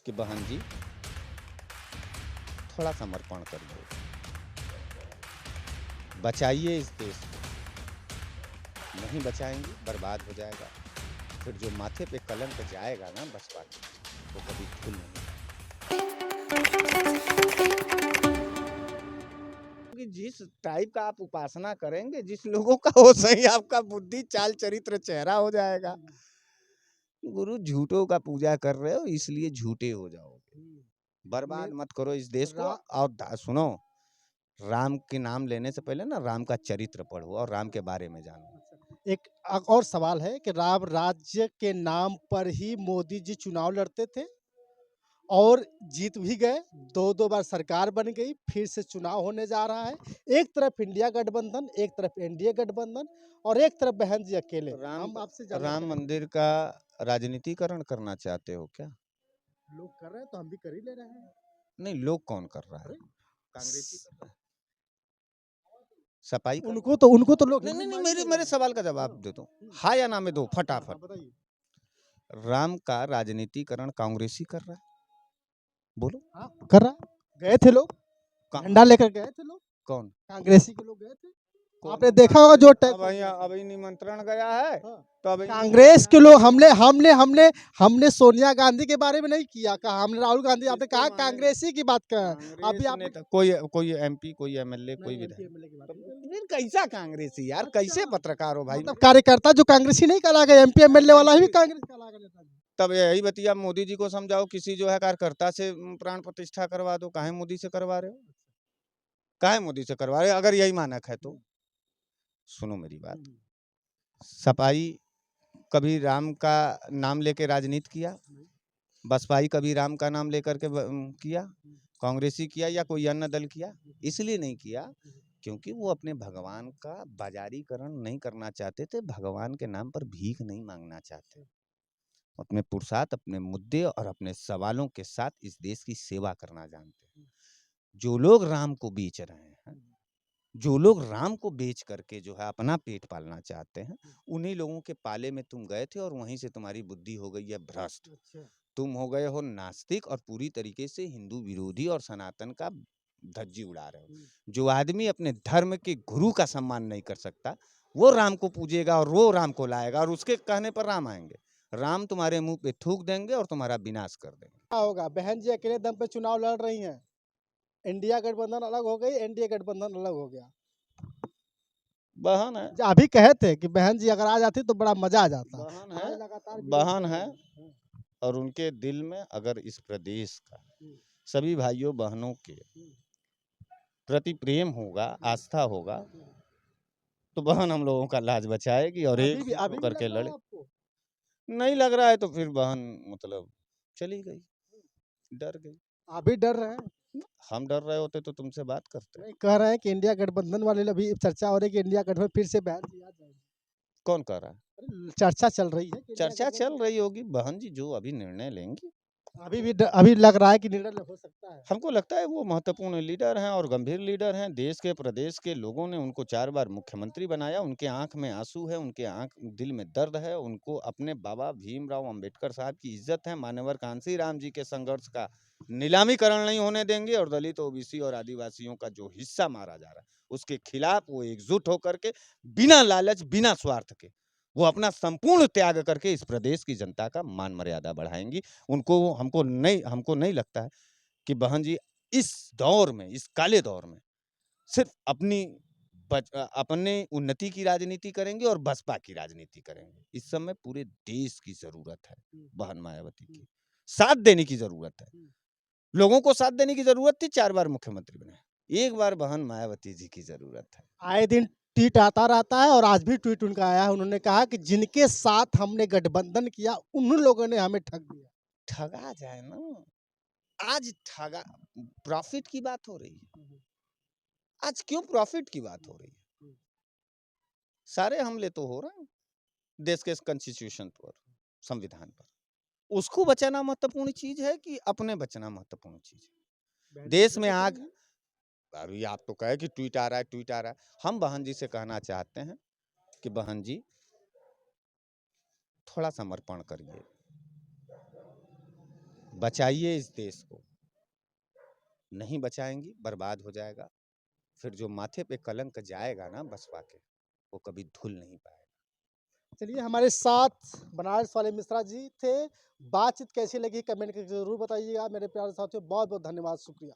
कि बहन जी थोड़ा समर्पण करिए, बचाइए इस देश को। नहीं बचाएंगे बर्बाद हो जाएगा। फिर जो माथे पे कलंक जाएगा ना बसपा के, वो कभी धुल नहीं। कि जिस टाइप का आप उपासना करेंगे, जिस लोगों का हो सही आपका बुद्धि चाल चरित्र चेहरा हो जाएगा। गुरु झूठों का पूजा कर रहे हो इसलिए झूठे हो जाओगे। बर्बाद मत करो इस देश को। और सुनो, राम के नाम लेने से पहले ना राम का चरित्र पढ़ो और राम के बारे में जानो। एक और सवाल है कि राम राज्य के नाम पर ही मोदी जी चुनाव लड़ते थे और जीत भी गए, दो बार सरकार बन गई, फिर से चुनाव होने जा रहा है। एक तरफ इंडिया गठबंधन, एक तरफ एनडीए गठबंधन और एक तरफ बहन जी अकेले। हम आपसे राम मंदिर का राजनीतिकरण करना चाहते हो क्या? लोग कर रहे हैं तो हम भी कर ही ले रहे हैं। नहीं, लोग कौन कर रहा है? कांग्रेसी कर रहा है, सपाई कर उनको तो लोग नहीं, मेरे सवाल का जवाब दे दो, हाँ या ना में दो फटाफट। राम का राजनीतिकरण कांग्रेसी कर रहा है, बोलो। हाँ, कर रहा है। गए थे लोग, झंडा लेकर गए थे लोग, कौन? कांग्रेसी के लोग गए थे। आपने देखा होगा जो अभी निमंत्रण गया है। तो अभी कांग्रेस के लोग हमने हमने हमने हमने सोनिया गांधी के बारे में नहीं किया, कहा हमने राहुल गांधी, आपने कहा कांग्रेसी की बात कर। अभी आप कोई एमपी, कोई एमएलए, कोई विधायक, फिर कैसा कांग्रेसी यार? कैसे पत्रकार हो भाई? मतलब कार्यकर्ता जो कांग्रेसी नहीं कहला गया, एमपी एमएलए वाला ही कांग्रेस कहला गया। तब यही बतिया मोदी जी को समझाओ, किसी जो है कार्यकर्ता से प्राण प्रतिष्ठा करवा दो। काहे मोदी से करवा रहे हो? काहे मोदी से करवा रहे हो अगर यही मानक है तो? सुनो मेरी बात, सपाई कभी राम का नाम लेके राजनीति किया? बसपाई कभी राम का नाम लेकर के किया? कांग्रेसी किया या कोई अन्य दल किया? इसलिए नहीं किया क्योंकि वो अपने भगवान का बाजारीकरण नहीं करना चाहते थे, भगवान के नाम पर भीख नहीं मांगना चाहते। अपने पुरुषार्थ, अपने मुद्दे और अपने सवालों के साथ इस देश की सेवा करना जानते हैं। जो लोग राम को बेच रहे हैं, जो लोग राम को बेच करके जो है अपना पेट पालना चाहते हैं, उन्हीं लोगों के पाले में तुम गए थे और वहीं से तुम्हारी बुद्धि हो गई है भ्रष्ट। तुम हो गए हो नास्तिक और पूरी तरीके से हिंदू विरोधी और सनातन का धज्जी उड़ा रहे हो। जो आदमी अपने धर्म के गुरु का सम्मान नहीं कर सकता, वो राम को पूजेगा और वो राम को लाएगा और उसके कहने पर राम आएंगे। राम तुम्हारे मुंह पे थूक देंगे और तुम्हारा विनाश कर देंगे। क्या होगा? बहन जी अकेले दम पे चुनाव लड़ रही हैं, इंडिया गठबंधन अलग हो गई, एनडीए गठबंधन अलग हो गया। बहन है, अभी कहे थे कि बहन जी अगर आ जाती तो बड़ा मजा आ जाता। बहन है और उनके दिल में अगर इस प्रदेश का सभी भाइयों बहनों के प्रति प्रेम होगा, आस्था होगा, तो बहन हम लोगों का लाज बचाएगी और एक करके लड़े। नहीं लग रहा है तो फिर बहन मतलब चली गई, डर गई। अभी डर रहे हैं? हम डर रहे होते तो तुमसे बात करते। नहीं, कह रहे हैं कि इंडिया गठबंधन वाले अभी चर्चा हो रही है कि इंडिया गठबंधन फिर से बहन जी आ जाएगी। कौन कह रहा है? चर्चा चल रही है कि चर्चा चल रही होगी, बहन जी जो अभी निर्णय लेंगी। अभी लग रहा है कि निर्णय हो सकता है। हमको लगता है वो महत्वपूर्ण लीडर हैं और गंभीर लीडर हैं। देश के प्रदेश के लोगों ने उनको 4 बार मुख्यमंत्री बनाया। उनके आंख में आंसू है, उनके दिल में दर्द है। उनको अपने बाबा भीमराव अंबेडकर साहब की इज्जत है। मानवर कांसी राम जी के संघर्ष का नीलामीकरण नहीं होने देंगे और दलित, ओबीसी और आदिवासियों का जो हिस्सा मारा जा रहा है उसके खिलाफ वो एकजुट होकर के बिना लालच, बिना स्वार्थ के वो अपना संपूर्ण त्याग करके इस प्रदेश की जनता का मान मर्यादा बढ़ाएंगी। हमको नहीं लगता है कि बहन जी इस दौर में, इस काले दौर में सिर्फ अपने उन्नति की राजनीति करेंगे और बसपा की राजनीति करेंगे। इस समय पूरे देश की जरूरत है बहन मायावती की, साथ देने की जरूरत है। लोगों को साथ देने की जरूरत थी, 4 बार मुख्यमंत्री बने। एक बार बहन मायावती जी की जरूरत है। आए दिन ट्वीट आता रहता है और आज भी ट्वीट उनका आया है। उन्होंने कहा कि जिनके साथ हमने गठबंधन किया उन लोगों ने हमें ठग दिया। ठगा जाए ना, आज ठगा प्रॉफिट की बात हो रही है। आज क्यों प्रॉफिट की बात हो रही है? सारे हमले तो हो रहे हैं देश के कॉन्स्टिट्यूशन पर, संविधान पर। उसको बचाना महत्वपूर्ण चीज है कि अपने बचना महत्वपूर्ण चीज है? देश में आग, अभी आप तो कहे कि ट्वीट आ रहा है। हम बहन जी से कहना चाहते हैं कि बहन जी थोड़ा समर्पण करिए, बचाइए इस देश को, नहीं बचाएंगी बर्बाद हो जाएगा। फिर जो माथे पे कलंक जाएगा ना बसपा के, वो कभी धुल नहीं पाएगा। चलिए, हमारे साथ बनारस वाले मिश्रा जी थे। बातचीत कैसी लगी कमेंट करके जरूर बताइएगा। मेरे प्यारे साथियों, बहुत बहुत धन्यवाद, शुक्रिया।